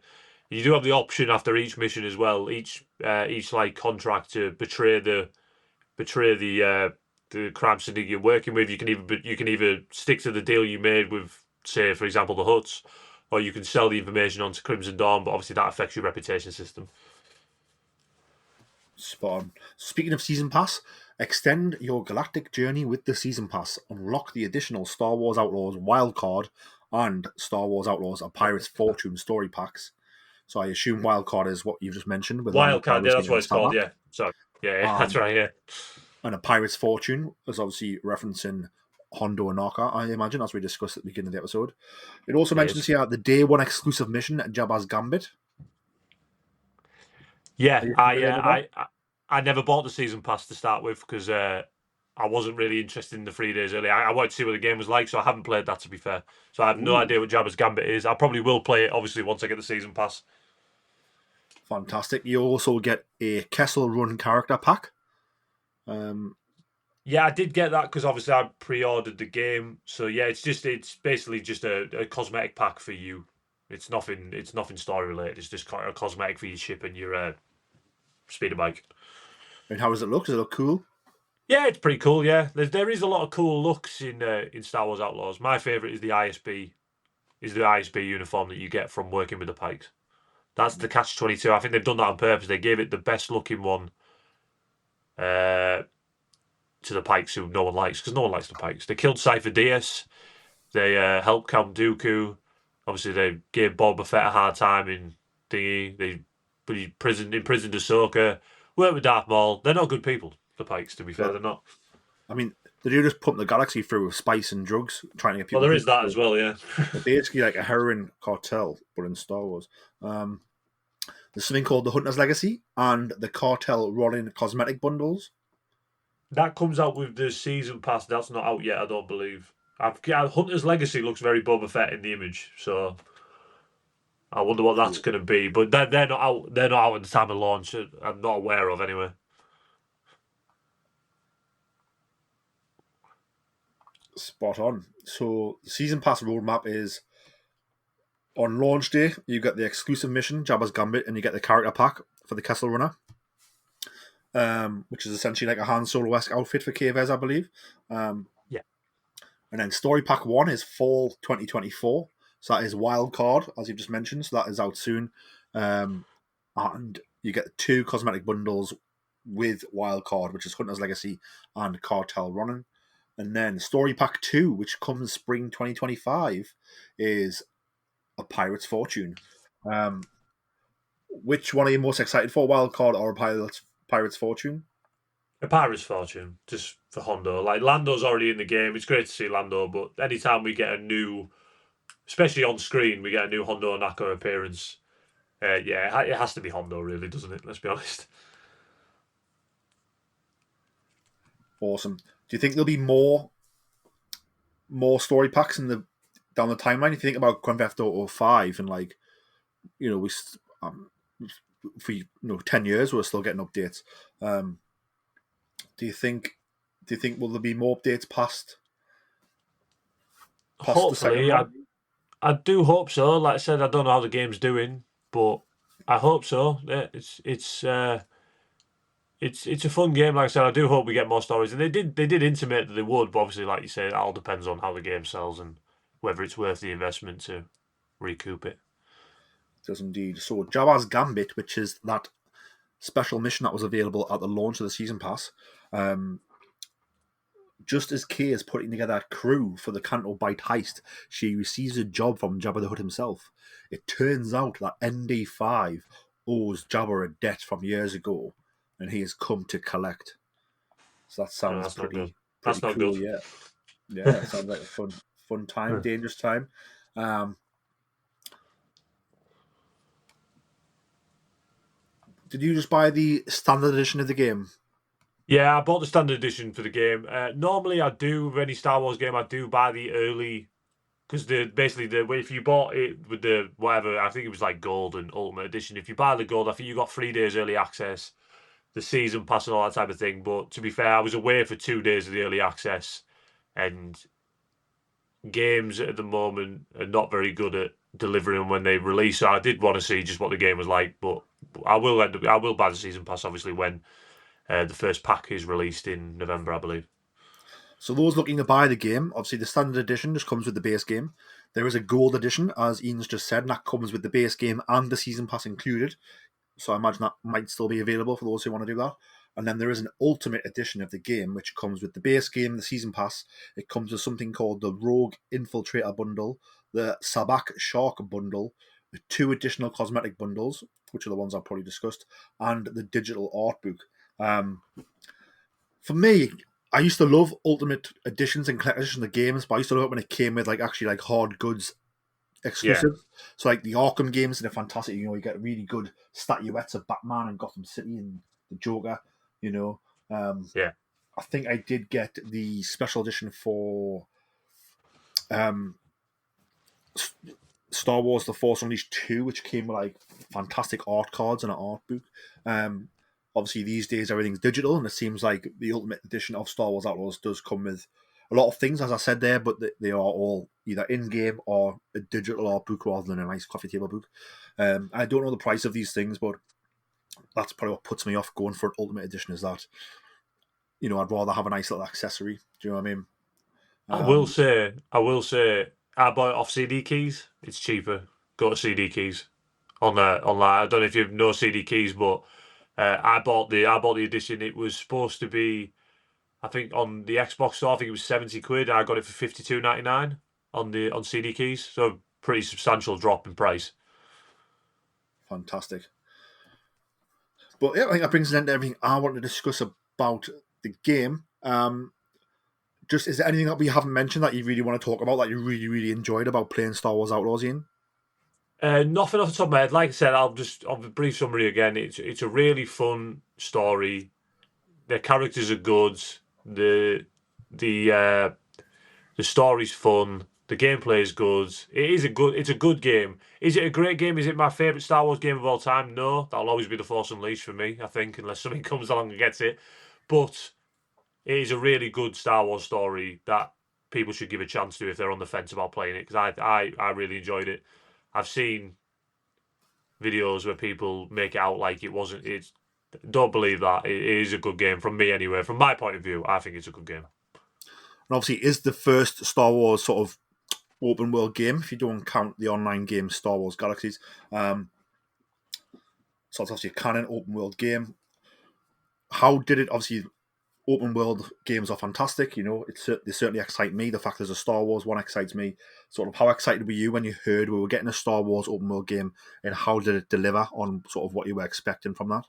You do have the option after each mission as well, each like contract to betray the crime syndicate you're working with. You can either stick to the deal you made with, say, for example, the Huts, or you can sell the information onto Crimson Dawn. But obviously that affects your reputation system. Spot on. Speaking of Season Pass, extend your galactic journey with the Season Pass. Unlock the additional Star Wars Outlaws Wildcard and Star Wars Outlaws A Pirate's Fortune story packs. So I assume Wildcard is what you've just mentioned with Lando Wildcard, yeah, Calrissian that's what and it's called. Starbuck. Yeah, sorry, yeah, that's right. Yeah, And A Pirate's Fortune is obviously referencing Hondo Anaka, I imagine, as we discussed at the beginning of the episode. It also it is. mentions here the Day 1 exclusive mission at Jabba's Gambit. Are Yeah, you I, familiar uh, with that? I, I I never bought the season pass to start with because I wasn't really interested in the 3 days early. I wanted to see what the game was like, so I haven't played that, to be fair. So I have no Ooh, idea what Jabba's Gambit is. I probably will play it, obviously, once I get the season pass. fantastic. You also get a Kessel Run character pack. Um, Yeah, I did get that because obviously I pre-ordered the game. So yeah, it's basically just a cosmetic pack for you. It's nothing story related. It's just a cosmetic for your ship and your speeder bike. and how does it look? Does it look cool? Yeah, it's pretty cool. Yeah, there is a lot of cool looks in Star Wars Outlaws. My favorite is the ISB uniform that you get from working with the Pikes. That's the Catch-22. I think they've done that on purpose. They gave it the best looking one uh, to the Pikes, who no one likes, because no one likes the Pikes. They killed Cypher Diaz. They helped Count Dooku. Obviously, they gave Boba Fett a hard time in Thingy. But he imprisoned Ahsoka. Worked with Darth Maul. They're not good people, the Pikes, to be fair. But They're not. I mean, they do just pump the galaxy through with spice and drugs, trying to get Well, people. there is hooked. that as well, yeah. They're basically like a heroin cartel, but in Star Wars. There's something called the Hunter's Legacy and the Cartel Ronin cosmetic bundles. That comes out with the season pass. That's not out yet, I don't believe. Hunter's Legacy looks very Boba Fett in the image, so I wonder what that's going to be. But they're not out. They're not out at the time of launch. I'm not aware of anyway. Spot on. So the season pass roadmap is on launch day. You get the exclusive mission Jabba's Gambit, and you get the character pack for the Kessel Runner, which is essentially like a Han Solo-esque outfit for K-Vez, I believe. Yeah. And then story pack 1 is fall 2024. So that is Wild Card, as you've just mentioned. So that is out soon. And you get 2 cosmetic bundles with Wild Card, which is Hunter's Legacy and Cartel Ronin. And then Story Pack 2, which comes spring 2025, is A Pirate's Fortune. Which one are you most excited for, Wild Card or A Pirate's Fortune? A Pirate's Fortune, just for Hondo. Like, Lando's already in the game. It's great to see Lando, but anytime we get a new, especially on screen, we get a new Hondo Naka appearance, yeah, it has to be Hondo, really, doesn't it? Let's be honest. Awesome. Do you think there'll be more story packs down the timeline? If you think about Grand Theft Auto 5 and for 10 years we're still getting updates. Do you think will there be more updates past the second Hopefully, I, one? I do hope so. Like I said, I don't know how the game's doing, but I hope so. Yeah, it's a fun game. Like I said, I do hope we get more stories, and they did intimate that they would, but obviously, like you say, it all depends on how the game sells and whether it's worth the investment to recoup it. It does indeed. So Jabba's Gambit, which is that special mission that was available at the launch of the season pass, um, just as Kay is putting together a crew for the Canto Bight heist, she receives a job from Jabba the Hutt himself. It turns out that ND5 owes Jabba a debt from years ago, and he has come to collect. So that No, sounds that's not good. pretty That's not cool, good. yeah. Yeah, it sounds like a fun time, dangerous time. Did you just buy the standard edition of the game? Yeah, I bought the standard edition for the game. Normally, I do with any Star Wars game. I do buy the early because basically the if you bought it with the whatever, I think it was like gold and ultimate edition. If you buy the gold, I think you got 3 days early access, the season pass and all that type of thing. But to be fair, I was away for 2 days of the early access, and games at the moment are not very good at delivering when they release. So I did want to see just what the game was like, but I will buy the season pass obviously when the first pack is released in November, I believe. So those looking to buy the game, obviously the standard edition just comes with the base game. There is a gold edition, as Ian's just said, and that comes with the base game and the season pass included. So I imagine that might still be available for those who want to do that. And then there is an ultimate edition of the game, which comes with the base game, the season pass. It comes with something called the Rogue Infiltrator bundle, the Sabak Shark bundle, the 2 additional cosmetic bundles, which are the ones I've probably discussed, and the digital art book. For me, I used to love ultimate editions and collector's editions of games, but I used to love it when it came with actually hard goods Yeah, exclusive. So the Arkham games, they're fantastic. You get really good statuettes of Batman and Gotham City and the Joker. You know, yeah, I think I did get the special edition for um, Star Wars: The Force Unleashed 2, which came with fantastic art cards and an art book. Um, Obviously, these days everything's digital, and it seems like the Ultimate Edition of Star Wars Outlaws does come with a lot of things, as I said there, but they are all either in-game or a digital art book rather than a nice coffee table book. I don't know the price of these things, but that's probably what puts me off going for an Ultimate Edition. Is that I'd rather have a nice little accessory. Do you know what I mean? I bought it off CD keys. It's cheaper. Go to CD keys on online. I don't know if you know CD keys, but I bought the edition. It was supposed to be, I think, on the Xbox store. I think it was 70 quid. I got it for 52.99 on CD keys. So pretty substantial drop in price. Fantastic. But yeah, I think that brings an end to everything I want to discuss about the game. Just is there anything that we haven't mentioned that you really want to talk about that you really, really enjoyed about playing Star Wars Outlaws, Ian? Nothing off the top of my head. Like I said, I'll a brief summary again. It's a really fun story. Their characters are good. The the uh, the story's fun. The gameplay is good. It's a good game. Is it a great game? Is it my favourite Star Wars game of all time? No, that'll always be The Force Unleashed for me, I think, unless something comes along and gets it. But it is a really good Star Wars story that people should give a chance to if they're on the fence about playing it, because I really enjoyed it. I've seen videos where people make it out like it wasn't. It's Don't believe that. It is a good game from me anyway. From my point of view, I think it's a good game. And obviously, it is the first Star Wars sort of open world game, if you don't count the online game Star Wars Galaxies. So it's obviously a canon open world game. How did it? Obviously, open world games are fantastic. They certainly excite me. The fact there's a Star Wars one excites me. Sort of how excited were you when you heard we were getting a Star Wars open world game, and how did it deliver on sort of what you were expecting from that?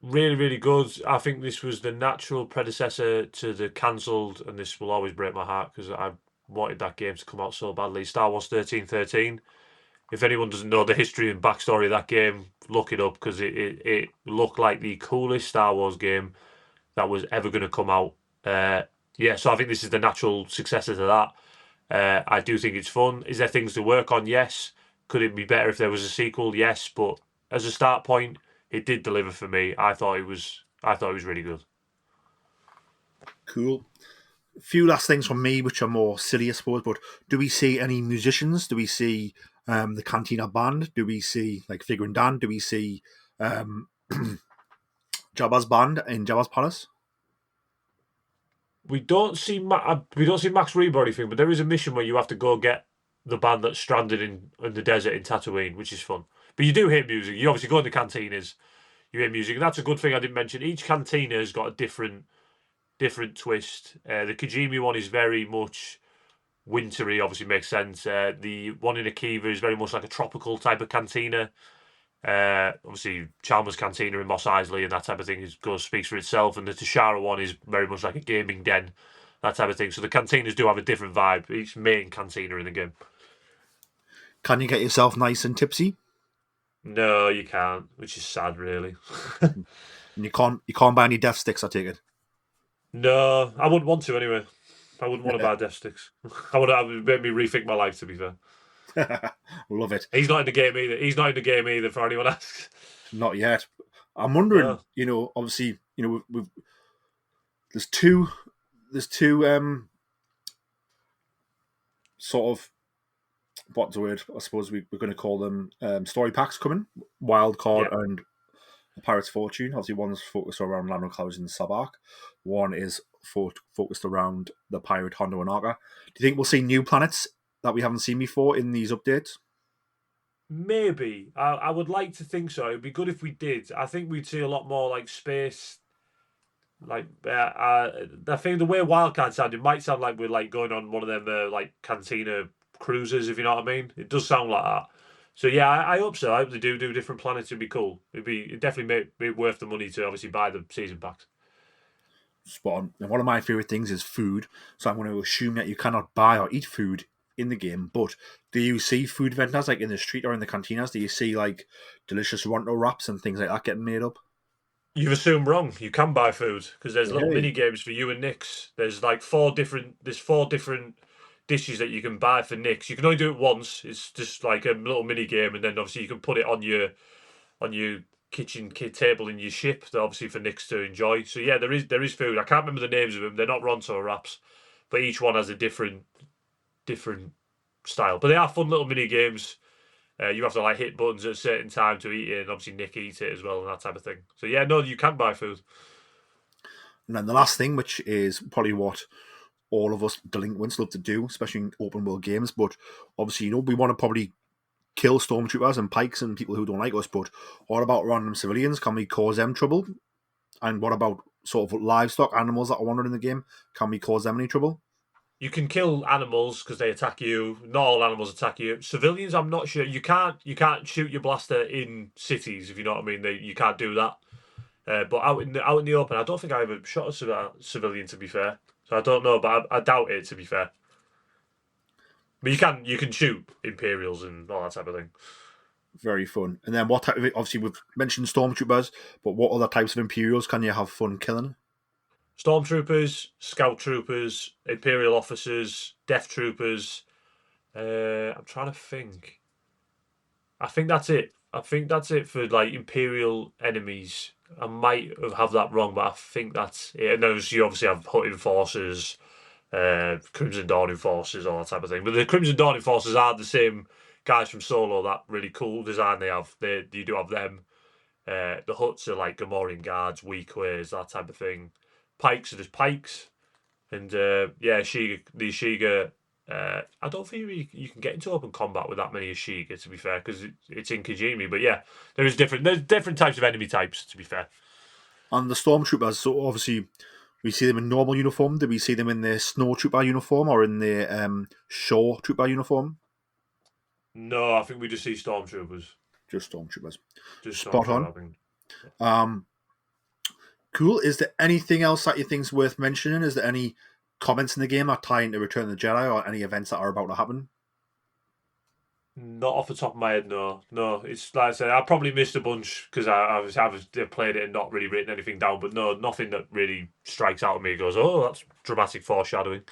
Really, really good. I think this was the natural predecessor to the cancelled, and this will always break my heart because I wanted that game to come out so badly. Star Wars 1313. If anyone doesn't know the history and backstory of that game, look it up because it looked like the coolest Star Wars game that was ever going to come out. Yeah, so I think this is the natural successor to that. I do think it's fun. Is there things to work on? Yes. Could it be better if there was a sequel? Yes. But as a start point, it did deliver for me. I thought it was really good. Cool. A few last things from me, which are more silly, I suppose. But do we see any musicians? Do we see the Cantina Band? Do we see Figure and Dan? Do we see Jabba's band in Jabba's palace? We don't see Max Rebo or anything, but there is a mission where you have to go get the band that's stranded in the desert in Tatooine, which is fun. But you do hear music. You obviously go in the cantinas, you hear music, and that's a good thing I didn't mention. Each cantina has got a different twist. The Kijimi one is very much wintry, obviously makes sense. The one in Akiva is very much like a tropical type of cantina. Obviously, Chalmers Cantina in Mos Eisley and that type of thing speaks for itself. And the Tashara one is very much like a gaming den, that type of thing. So the cantinas do have a different vibe. Each main cantina in the game. Can you get yourself nice and tipsy? No, you can't, which is sad, really. And you can't buy any death sticks, I take it. No, I wouldn't want to anyway. I wouldn't want to buy death sticks. I would make me rethink my life. To be fair, Love it. he's not in the game either. He's not in the game either. For anyone asks, Not yet. I'm wondering. No. Obviously, there's two sort of, what's the word? I suppose we're going to call them story packs coming. Wild Card Yeah. and the Pirate's Fortune. Obviously, one's focused around Lando Calrissian and Sabak. One is focused around the pirate Hondo and Arca. Do you think we'll see new planets that we haven't seen before in these updates? Maybe. I would like to think so. It'd be good if we did. I think we'd see a lot more like space. Like I think the way Wildcard sounded, it might sound like we're like going on one of them like cantina cruises, if you know what I mean. It does sound like that. So yeah, I hope so. I hope they do different planets. It'd be cool. It'd definitely make it worth the money to obviously buy the season packs. Spot on. And one of my favourite things is food. So I'm going to assume that you cannot buy or eat food in the game. But do you see food vendors like in the street or in the cantinas? Do you see like delicious Ronto wraps and things like that getting made up? You've assumed wrong. You can buy food because there's little Hey. mini games for you and Nick's. There's like four different dishes that you can buy for Nick's. You can only do it once. It's just like a little mini game, and then obviously you can put it on your kitchen table in your ship. Obviously for Nick's to enjoy. So yeah, there is food. I can't remember the names of them. They're not Ronto wraps, but each one has a different style. But they are fun little mini games. You have to like hit buttons at a certain time to eat it, and obviously Nick eats it as well, and that type of thing. So yeah, no, you can buy food. And then the last thing, which is probably what all of us delinquents love to do, especially in open world games, but obviously, we want to probably kill stormtroopers and pikes and people who don't like us, but what about random civilians? Can we cause them trouble? And what about sort of livestock animals that are wandering in the game? Can we cause them any trouble? You can kill animals because they attack you. Not all animals attack you. Civilians, I'm not sure. You can't shoot your blaster in cities, if you know what I mean. You can't do that. But out in the open, I don't think I ever shot a civilian. To be fair, so I don't know, but I doubt it. To be fair, but you can shoot Imperials and all that type of thing. Very fun. And then what type of, obviously we've mentioned stormtroopers, but what other types of Imperials can you have fun killing? Stormtroopers, scout troopers, Imperial officers, Death troopers. I'm trying to think. I think that's it. I think that's it for like Imperial enemies. I might have that wrong, but I think that's it. And those you obviously have Hutt Enforcers, Crimson Dawn Enforcers, all that type of thing. But the Crimson Dawn Enforcers are the same guys from Solo. That really cool design they have. You do have them. The Hutts are like Gamorrean guards, weak ways, that type of thing. Pikes are just pikes, and yeah, the Shiga. I don't think you can get into open combat with that many Shiga, to be fair, because it's in Kijimi. But yeah, there's different types of enemy types, to be fair. And the stormtroopers, so obviously we see them in normal uniform. Do we see them in their snow trooper uniform or in their shore trooper uniform? No, I think we just see stormtroopers. Just stormtroopers. Just Spot stormtroopers, I on. think. Cool. Is there anything else that you think's worth mentioning? Is there any comments in the game that tie into Return of the Jedi or any events that are about to happen? Not off the top of my head, no. No, it's like I said, I probably missed a bunch because I've played it and not really written anything down. But no, nothing that really strikes out at me. Goes, oh, that's dramatic foreshadowing.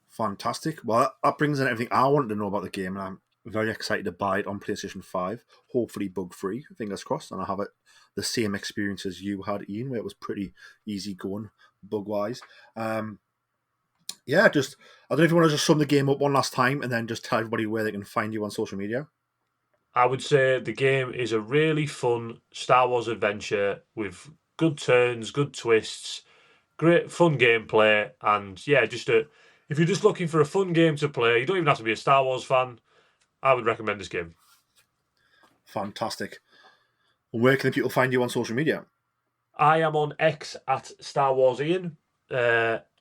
Fantastic. Well, that brings in everything I wanted to know about the game, and I'm very excited to buy it on PlayStation 5. Hopefully bug-free, fingers crossed, and I have it the same experience as you had, Ian, where it was pretty easy going bug-wise. Yeah, I don't know if you want to just sum the game up one last time and then just tell everybody where they can find you on social media. I would say the game is a really fun Star Wars adventure with good turns, good twists, great fun gameplay, and yeah, if you're just looking for a fun game to play, you don't even have to be a Star Wars fan. I would recommend this game. Fantastic. Where can the people find you on social media? I am on X at Star Wars Iain.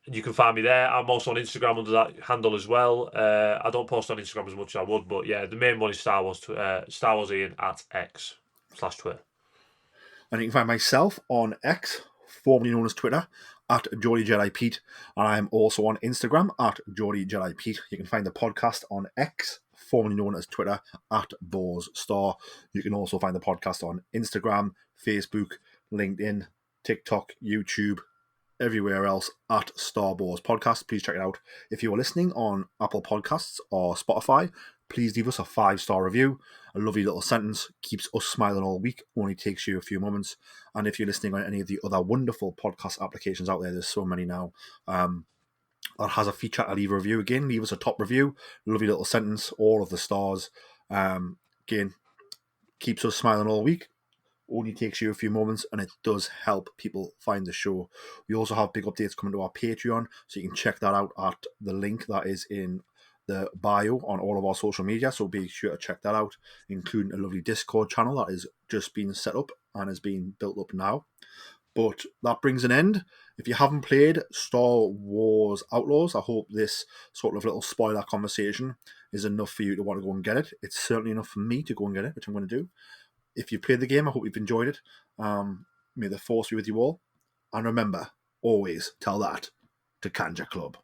You can find me there. I'm also on Instagram under that handle as well. I don't post on Instagram as much as I would, but yeah, the main one is Star Wars Iain at X/Twitter. And you can find myself on X, formerly known as Twitter, at Geordie Jedi Pete. And I'm also on Instagram at Geordie Jedi Pete. You can find the podcast on X, formerly known as Twitter, at Boars Star. You can also find the podcast on Instagram, Facebook, LinkedIn, TikTok, YouTube, everywhere else at Star Wars Podcast. Please check it out. If you are listening on Apple Podcasts or Spotify, please leave us a 5-star review. A lovely little sentence, keeps us smiling all week, only takes you a few moments. And if you're listening on any of the other wonderful podcast applications out there, there's so many now, that has a feature to leave a review. Again, leave us a top review, lovely little sentence, all of the stars. Again, keeps us smiling all week, only takes you a few moments, and it does help people find the show. We also have big updates coming to our Patreon, so you can check that out at the link that is in the bio on all of our social media, so be sure to check that out, including a lovely Discord channel that is just being set up and is being built up now. But that brings an end. If you haven't played Star Wars Outlaws, I hope this sort of little spoiler conversation is enough for you to want to go and get it. It's certainly enough for me to go and get it, which I'm going to do. If you've played the game, I hope you've enjoyed it. May the force be with you all. And remember, always tell that to Kanja Club.